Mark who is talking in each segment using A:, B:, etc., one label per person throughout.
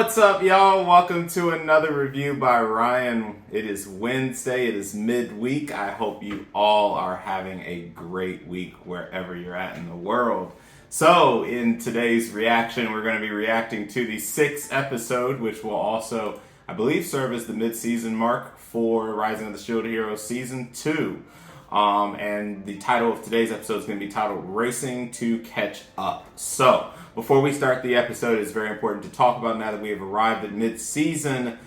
A: What's up, y'all? Welcome to another review by Ryan. It is Wednesday, it is midweek. I hope you all are having a great week wherever you're at in the world. So, in today's reaction, we're going to be reacting to the 6th episode, which will also, I believe, serve as the mid-season mark for Rising of the Shield Hero Season 2. And the title of today's episode is going to be titled Racing to Catch Up. So, before we start the episode, it's very important to talk about, now that we have arrived at mid-season,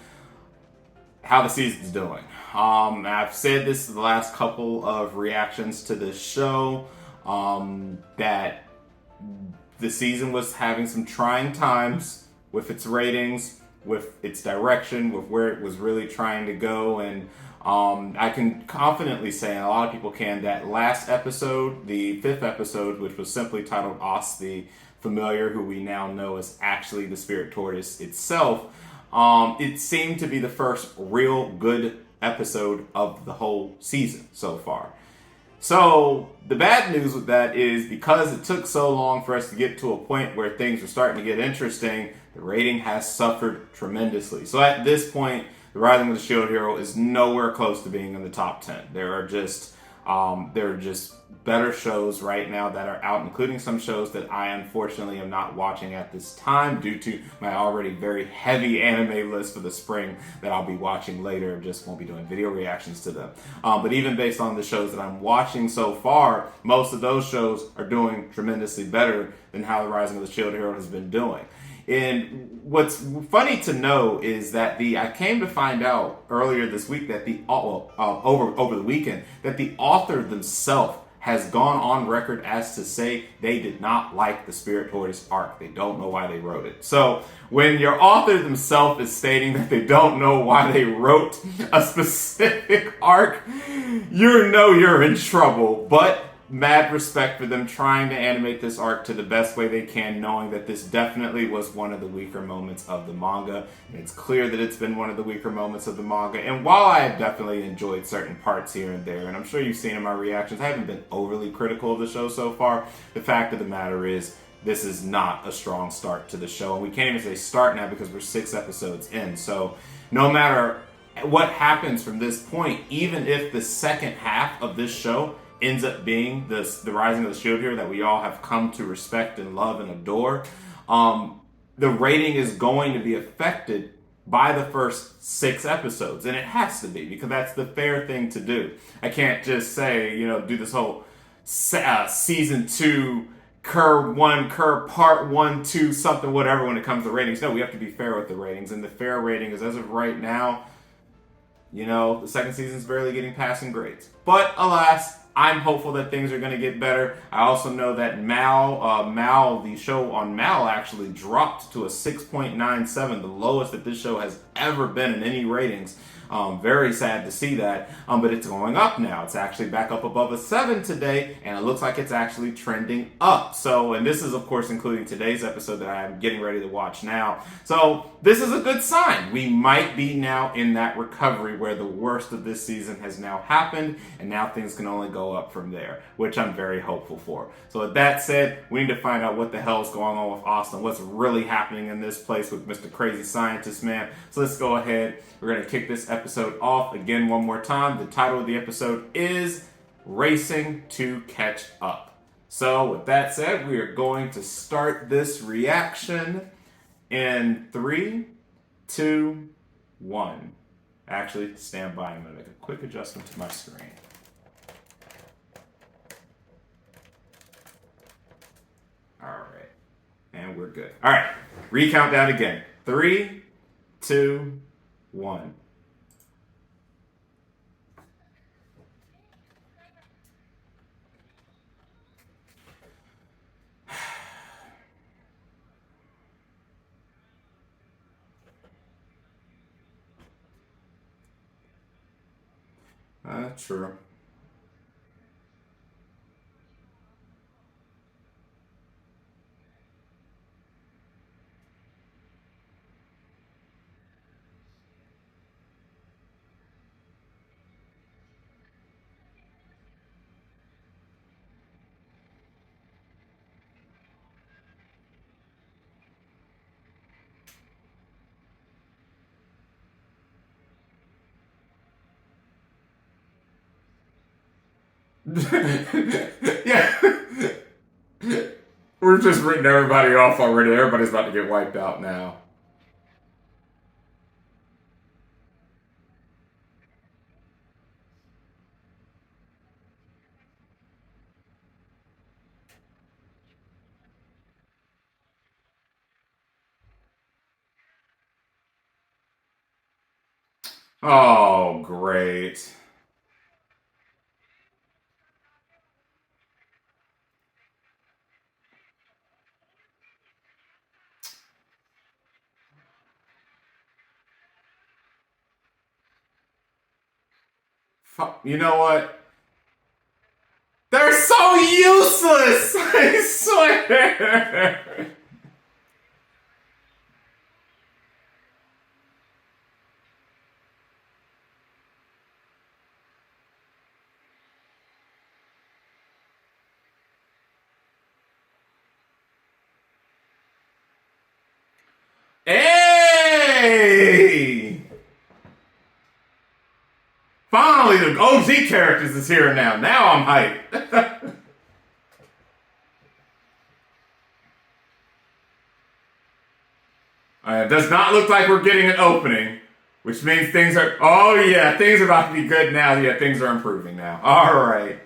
A: how the season's doing. I've said this the last couple of reactions to this show, that the season was having some trying times with its ratings, with its direction, with where it was really trying to go, and I can confidently say, and a lot of people can, that last episode, the 5th episode, which was simply titled Os, the Familiar, who we now know is actually the Spirit Tortoise itself, it seemed to be the first real good episode of the whole season so far. So, the bad news with that is, because it took so long for us to get to a point where things were starting to get interesting, the rating has suffered tremendously. So at this point, The Rising of the Shield Hero is nowhere close to being in the top 10. There are just better shows right now that are out, including some shows that I unfortunately am not watching at this time due to my already very heavy anime list for the spring that I'll be watching later. Just won't be doing video reactions to them. But even based on the shows that I'm watching so far, most of those shows are doing tremendously better than how The Rising of the Shield Hero has been doing. And what's funny to know is that I came to find out earlier this week that over the weekend, that the author themselves has gone on record as to say they did not like the Spirit Tortoise arc. They don't know why they wrote it. So when your author themselves is stating that they don't know why they wrote a specific arc, you know you're in trouble. But mad respect for them trying to animate this arc to the best way they can, knowing that this definitely was one of the weaker moments of the manga. And it's clear that it's been one of the weaker moments of the manga. And while I have definitely enjoyed certain parts here and there, and I'm sure you've seen in my reactions, I haven't been overly critical of the show so far. The fact of the matter is, this is not a strong start to the show. And we can't even say start now because we're 6 episodes in. So no matter what happens from this point, even if the second half of this show ends up being the Rising of the Shield Hero that we all have come to respect and love and adore, the rating is going to be affected by the first 6 episodes. And it has to be, because that's the fair thing to do. I can't just say, do this whole season 2, part 1, 2, something, whatever, when it comes to ratings. No, we have to be fair with the ratings. And the fair rating is, as of right now, the second season's barely getting passing grades. But alas, I'm hopeful that things are going to get better. I also know that the show on Mal actually dropped to a 6.97, the lowest that this show has ever been in any ratings. Very sad to see that, but it's going up now. It's actually back up above a 7 today, and it looks like it's actually trending up. So, and this is, of course, including today's episode that I'm getting ready to watch now. So, this is a good sign. We might be now in that recovery where the worst of this season has now happened, and now things can only go up from there, which I'm very hopeful for. So, with that said, we need to find out what the hell is going on with Austin, what's really happening in this place with Mr. Crazy Scientist Man. So, let's go ahead. We're going to kick this episode off again one more time. The title of the episode is Racing to Catch Up. So with that said, we are going to start this reaction in 3, 2, 1. Actually, stand by. I'm going to make a quick adjustment to my screen. All right. And we're good. All right. Recount that again. 3, 2, 1. True. Yeah. We're just written everybody off already. Everybody's about to get wiped out now. Oh, great. You know what? They're so useless! I swear! Hey! Finally, the OG characters is here now. Now I'm hyped. It does not look like we're getting an opening, which means things are. Oh yeah, things are about to be good now. Yeah, things are improving now. All right.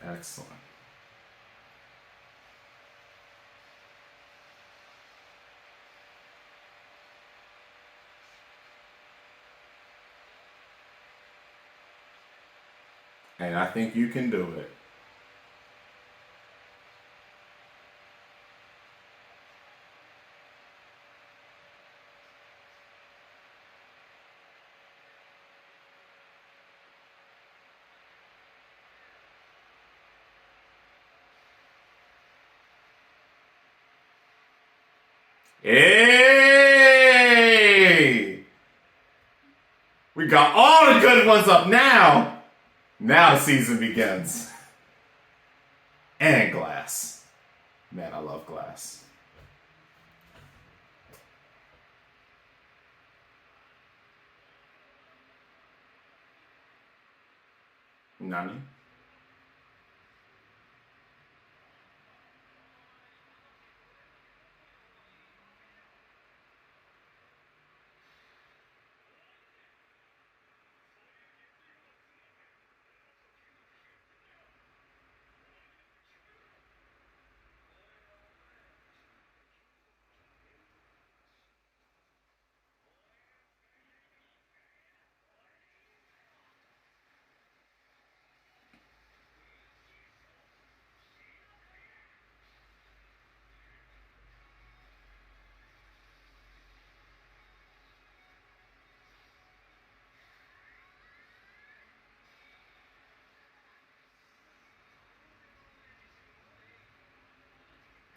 A: Excellent. And I think you can do it. Hey! We got all the good ones up now. Now the season begins. And glass. Man, I love glass. Nani?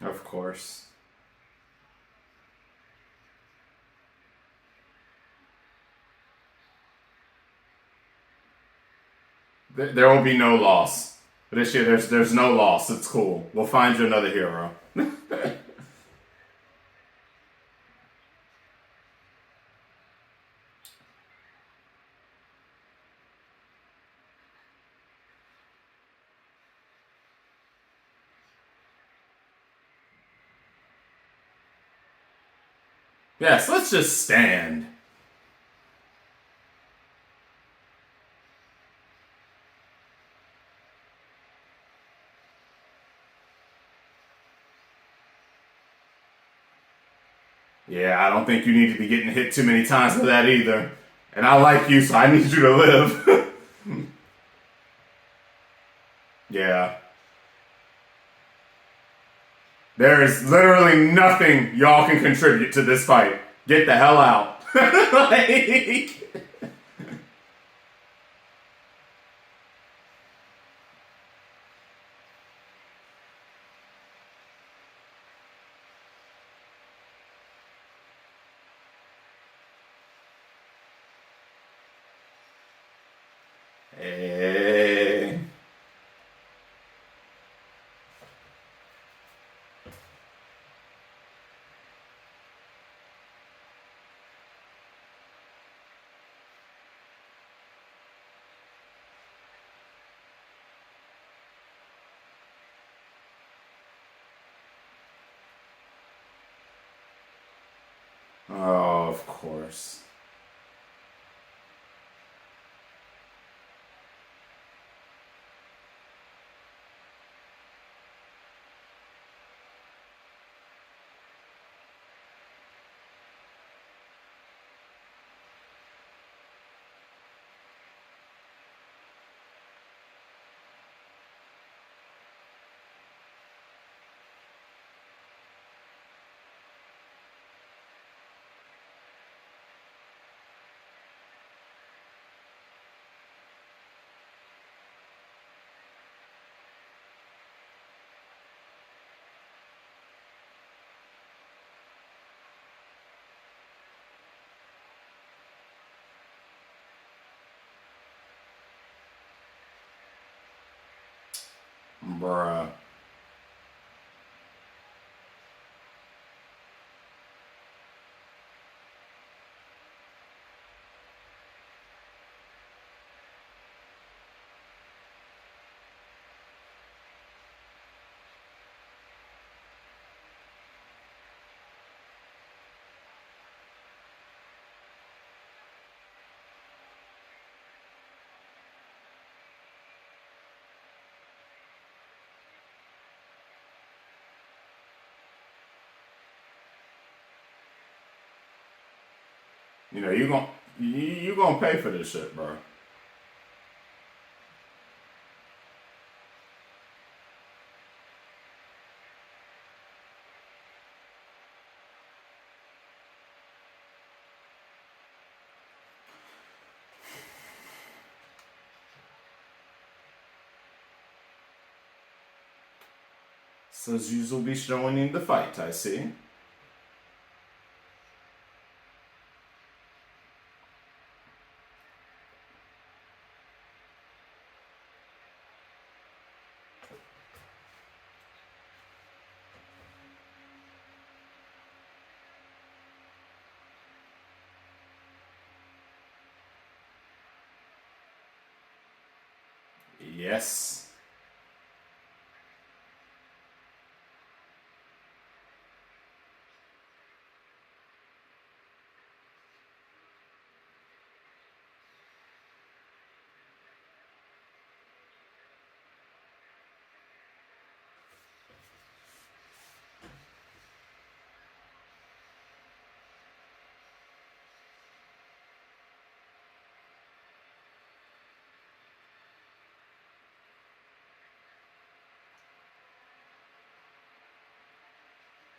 A: Of course. There will be no loss. This year, there's no loss. It's cool. We'll find you another hero. Yes, let's just stand. Yeah, I don't think you need to be getting hit too many times with that either. And I like you, so I need you to live. Yeah. There is literally nothing y'all can contribute to this fight. Get the hell out. Like, Hey. Oh, of course. Bruh. You know, you gonna pay for this shit, bro. So you will be showing in the fight, I see. Yes.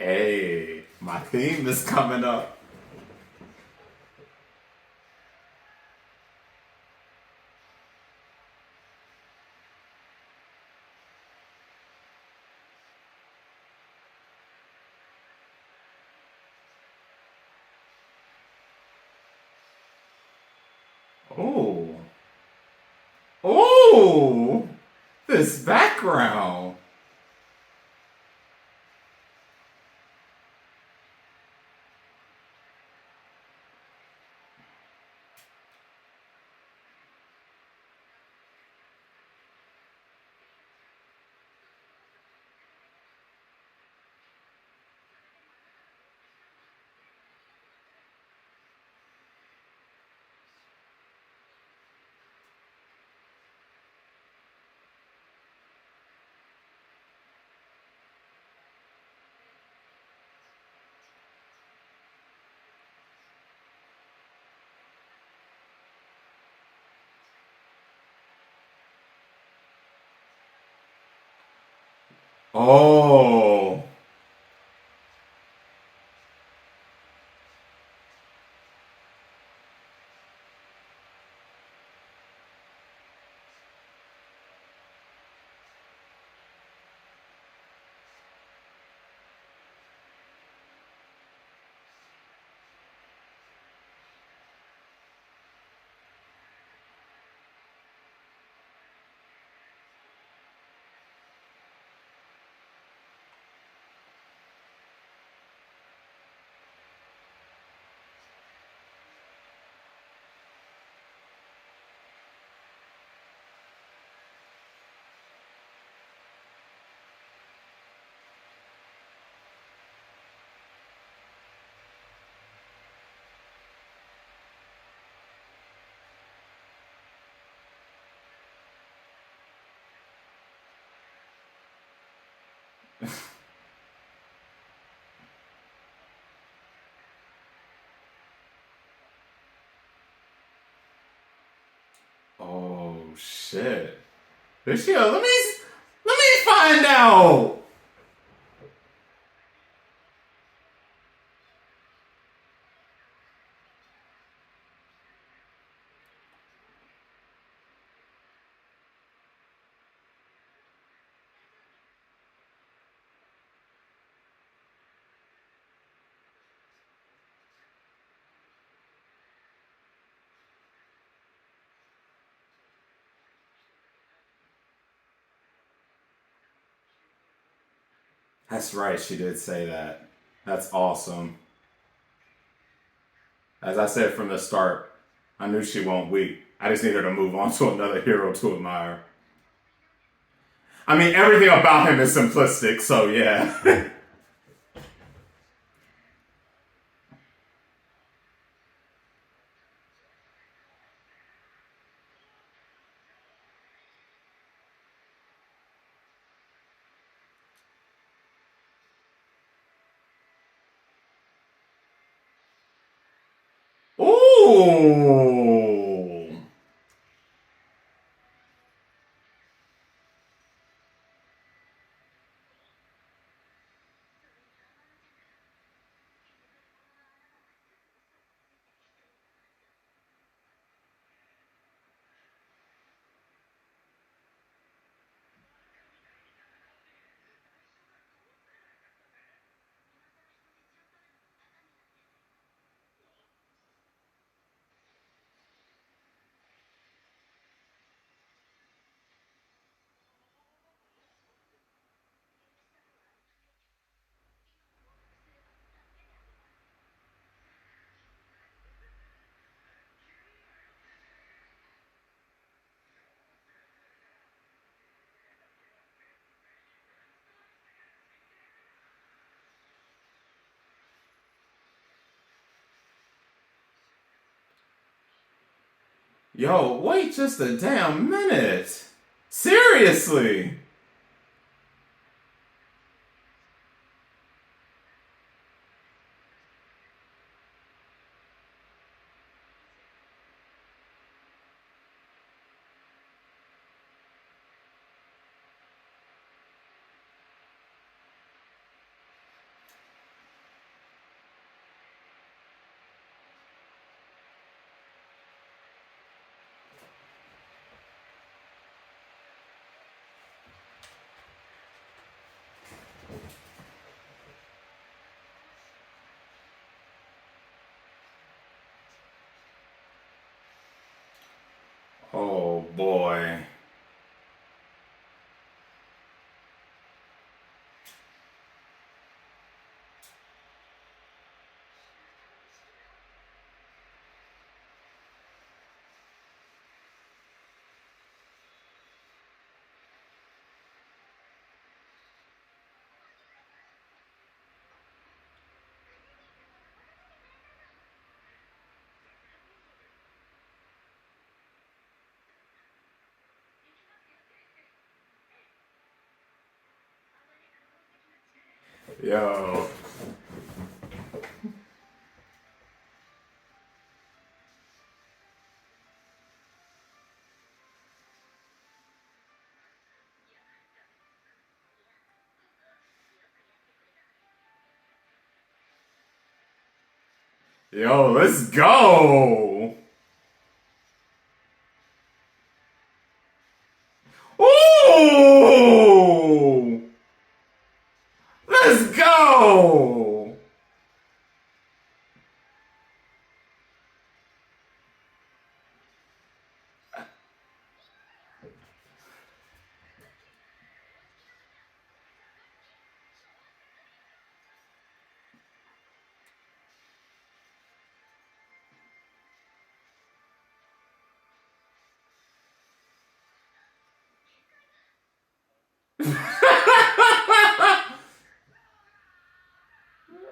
A: Hey, my theme is coming up. Oh. Oh. This background. Oh. Oh shit. There she go. Let me find out. That's right, she did say that. That's awesome. As I said from the start, I knew she won't weep. I just need her to move on to another hero to admire. I mean, everything about him is simplistic, so yeah. Ooh. Yo, wait just a damn minute. Seriously. Oh boy. Yo. Yo, let's go. Ooh. Let's go.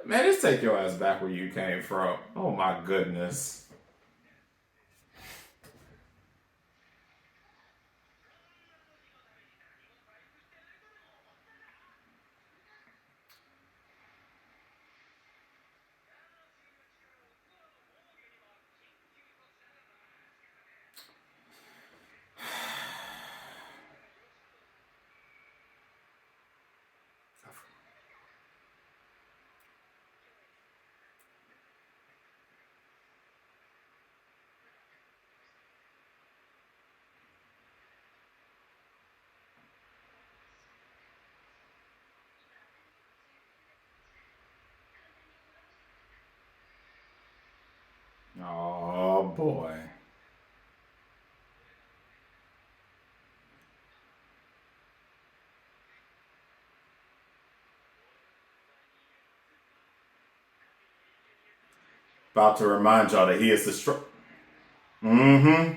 A: Man, just take your ass back where you came from. Oh my goodness. boy. About to remind y'all that he is the strong. Mm-hmm.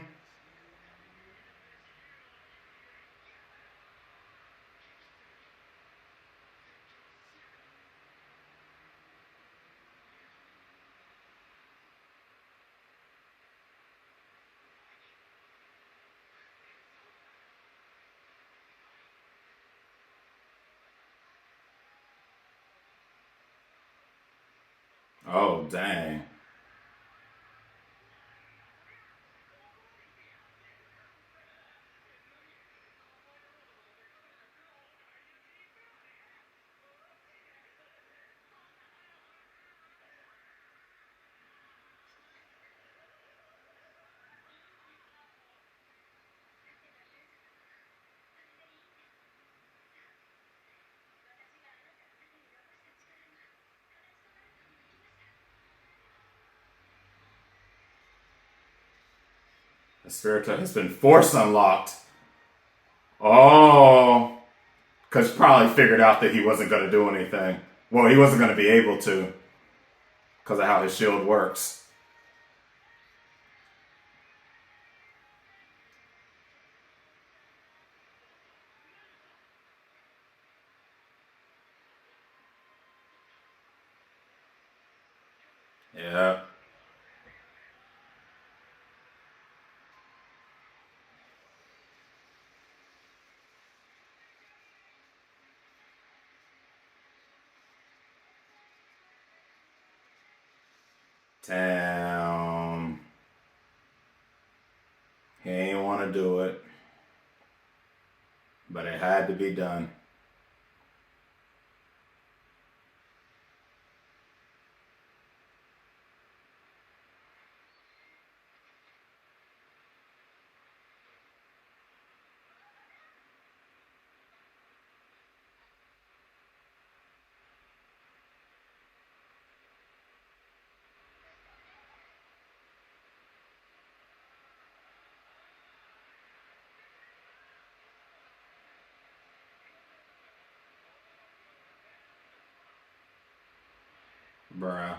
A: Oh, dang. The spiritual has been force unlocked. Oh. Because probably figured out that he wasn't going to do anything. Well, he wasn't going to be able to. Because of how his shield works. Yeah. Damn. He ain't want to do it. But it had to be done. Bruh.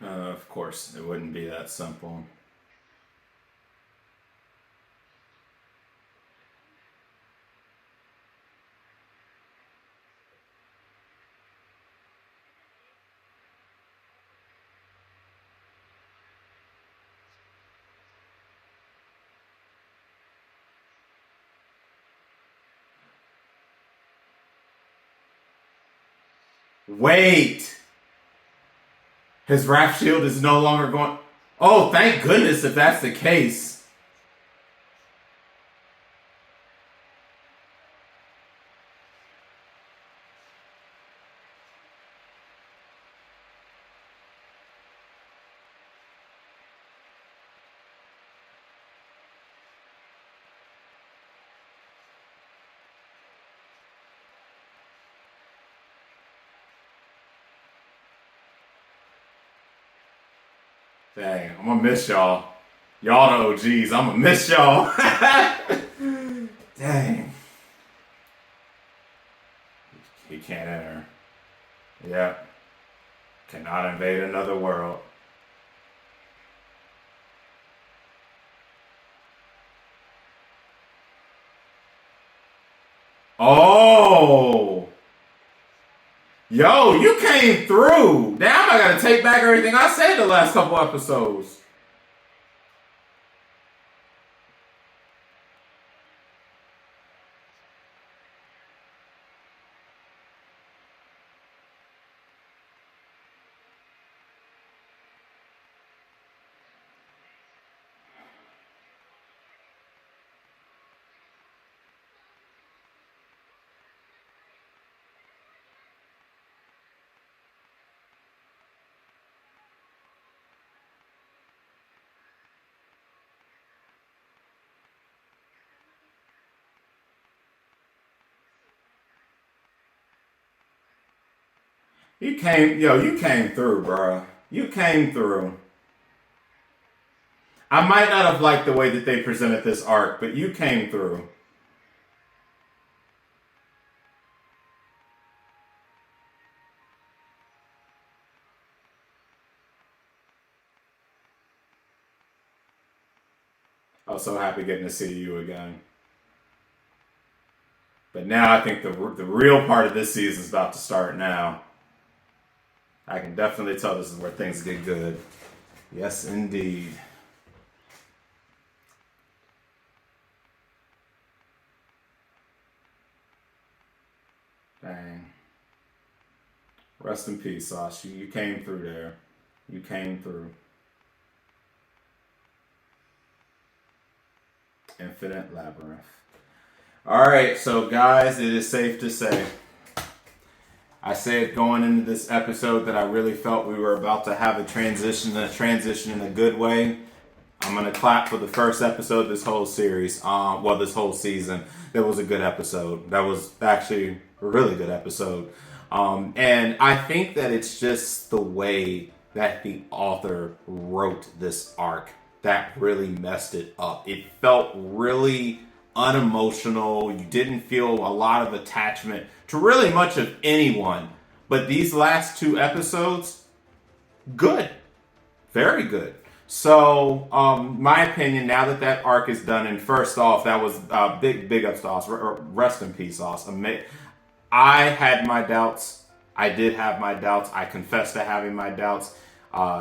A: Of course, it wouldn't be that simple. Wait! His wrath shield is no longer going. Oh, thank goodness if that's the case. Dang, I'm gonna miss y'all. Y'all the OGs, I'm gonna miss y'all. Dang. He can't enter. Yep. Cannot invade another world. Oh! Yo, you came through. Now I gotta take back everything I said the last couple episodes. You came through, bro. You came through. I might not have liked the way that they presented this arc, but you came through. I was so happy getting to see you again. But now I think the real part of this season is about to start now. I can definitely tell this is where things get good. Yes, indeed. Dang. Rest in peace, Sauce. You came through there. You came through. Infinite Labyrinth. Alright, so guys, it is safe to say. I said going into this episode that I really felt we were about to have a transition in a good way. I'm going to clap for the first episode of this whole series. This whole season. That was a good episode. That was actually a really good episode. And I think that it's just the way that the author wrote this arc that really messed it up. It felt really unemotional. You didn't feel a lot of attachment to really much of anyone. But these last two episodes, good. Very good. So, my opinion, now that that arc is done, and first off, that was big ups to Oz. Rest in peace, Oz. I had my doubts. I did have my doubts. I confess to having my doubts.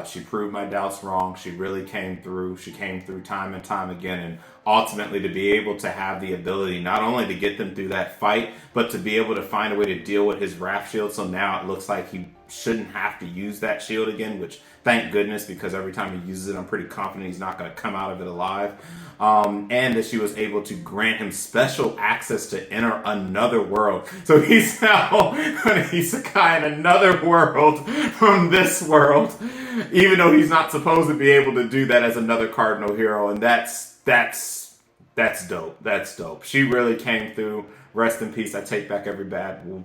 A: She proved my doubts wrong. She really came through. She came through time and time again. And ultimately to be able to have the ability not only to get them through that fight, but to be able to find a way to deal with his wrath shield. So now it looks like he shouldn't have to use that shield again, which thank goodness, because every time he uses it, I'm pretty confident he's not going to come out of it alive. And that she was able to grant him special access to enter another world. So he's now an isekai in another world from this world, even though he's not supposed to be able to do that as another cardinal hero. And that's dope. That's dope. She really came through. Rest in peace. I take back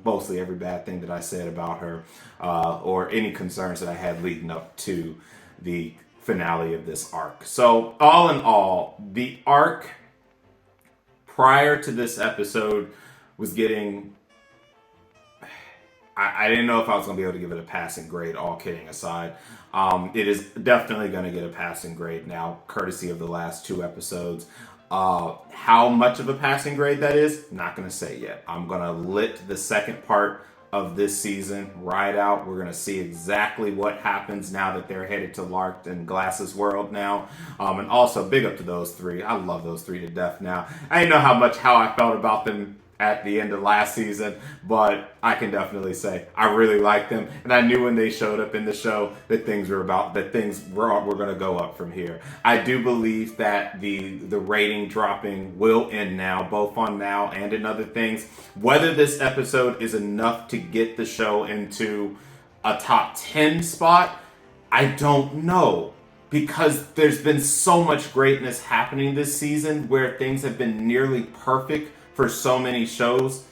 A: mostly every bad thing that I said about her, or any concerns that I had leading up to the finale of this arc. So, all in all, the arc prior to this episode was getting... I didn't know if I was going to be able to give it a passing grade, all kidding aside. It is definitely going to get a passing grade now, courtesy of the last two episodes. How much of a passing grade that is, not going to say yet. I'm going to let the second part of this season ride out. We're going to see exactly what happens now that they're headed to Lark and Glass's world now. And also, big up to those three. I love those three to death now. I didn't know how I felt about them at the end of last season, but I can definitely say I really liked them, and I knew when they showed up in the show that things were going to go up from here. I do believe that the rating dropping will end now, both on Now and in other things. Whether this episode is enough to get the show into a top 10 spot, I don't know. Because there's been so much greatness happening this season where things have been nearly perfect for so many shows.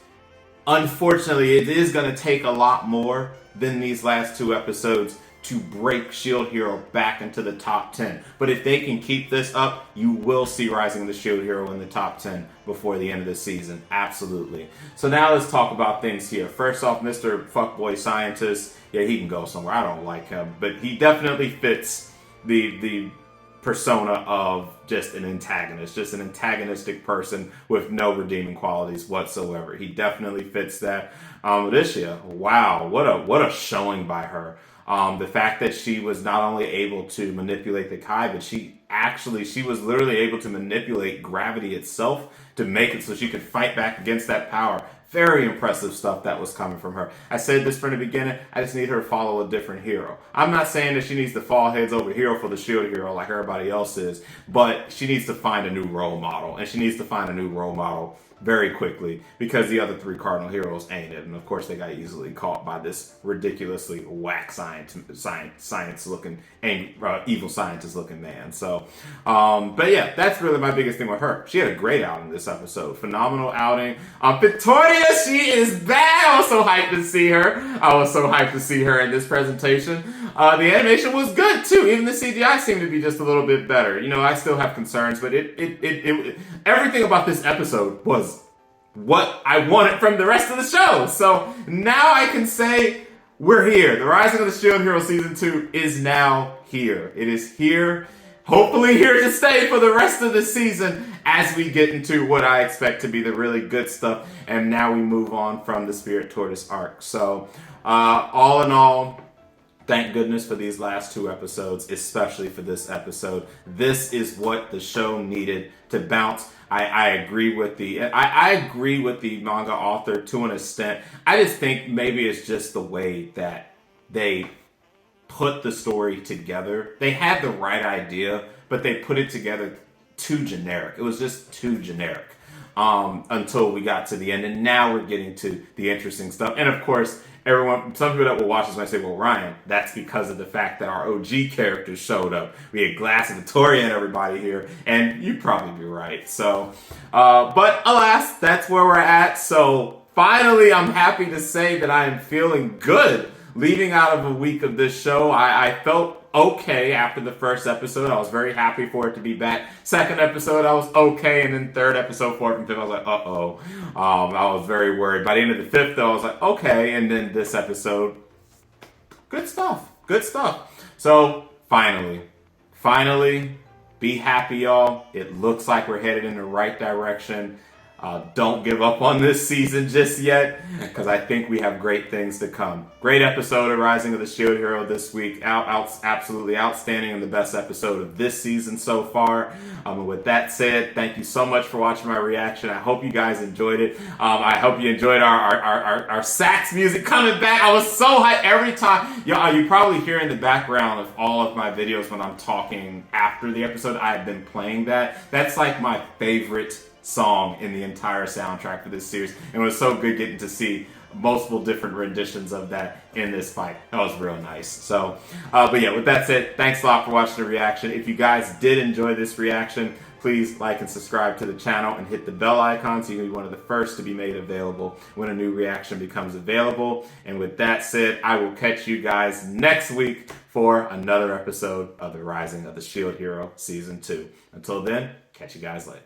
A: Unfortunately, it is going to take a lot more than these last two episodes to break Shield Hero back into the top 10. But if they can keep this up, you will see Rising the Shield Hero in the top 10 before the end of the season. Absolutely. So now let's talk about things here. First off, Mr. Fuckboy Scientist. Yeah, he can go somewhere. I don't like him. But he definitely fits the persona of just an antagonistic person with no redeeming qualities whatsoever. He definitely fits that. Alicia, wow, what a showing by her. The fact that she was not only able to manipulate the Kai, but she was literally able to manipulate gravity itself to make it so she could fight back against that power. Very impressive stuff that was coming from her. I said this from the beginning, I just need her to follow a different hero. I'm not saying that she needs to fall heads over hero for the Shield Hero like everybody else is, but she needs to find a new role model, and she needs to find a new role model very quickly because the other three Cardinal heroes ain't it. And of course, they got easily caught by this ridiculously whack science looking, evil scientist looking man. So, but yeah, that's really my biggest thing with her. She had a great outing this episode. Phenomenal outing. Victoria, she is back. I was so hyped to see her. In this presentation. The animation was good too. Even the CGI seemed to be just a little bit better. You know, I still have concerns, but everything about this episode was what I wanted from the rest of the show. So now I can say we're here. The Rising of the Shield Hero Season 2 is now here. It is here. Hopefully here to stay for the rest of the season as we get into what I expect to be the really good stuff. And now we move on from the Spirit Tortoise arc. So all in all, thank goodness for these last 2 episodes, especially for this episode. This is what the show needed to bounce. I agree with the manga author to an extent. I just think maybe it's just the way that they put the story together. They had the right idea, but they put it together too generic. It was just too generic until we got to the end, and now we're getting to the interesting stuff. And of course, some people that will watch this might say, well, Ryan, that's because of the fact that our OG characters showed up. We had Glass and Victoria and everybody here, and you'd probably be right. So, but alas, that's where we're at. So finally, I'm happy to say that I am feeling good. Leaving out of a week of this show, I felt okay after the first episode. I was very happy for it to be back. Second episode, I was okay. And then third episode, fourth and fifth, I was like, uh-oh. I was very worried. By the end of the fifth, though, I was like, okay. And then this episode, good stuff. Good stuff. So, finally, be happy, y'all. It looks like we're headed in the right direction. Don't give up on this season just yet, because I think we have great things to come. Great episode of Rising of the Shield Hero this week. Absolutely outstanding and the best episode of this season so far. And with that said, thank you so much for watching my reaction. I hope you guys enjoyed it. I hope you enjoyed our sax music coming back. I was so hyped every time. You probably hear in the background of all of my videos when I'm talking after the episode, I have been playing that. That's like my favorite song in the entire soundtrack for this series, and it was so good getting to see multiple different renditions of that in this fight. That was real nice. So but yeah, with that said, thanks a lot for watching the reaction. If you guys did enjoy this reaction, please like and subscribe to the channel and hit the bell icon so you can be one of the first to be made available when a new reaction becomes available. And with that said, I will catch you guys next week for another episode of The Rising of the Shield Hero Season 2. Until then, catch you guys later.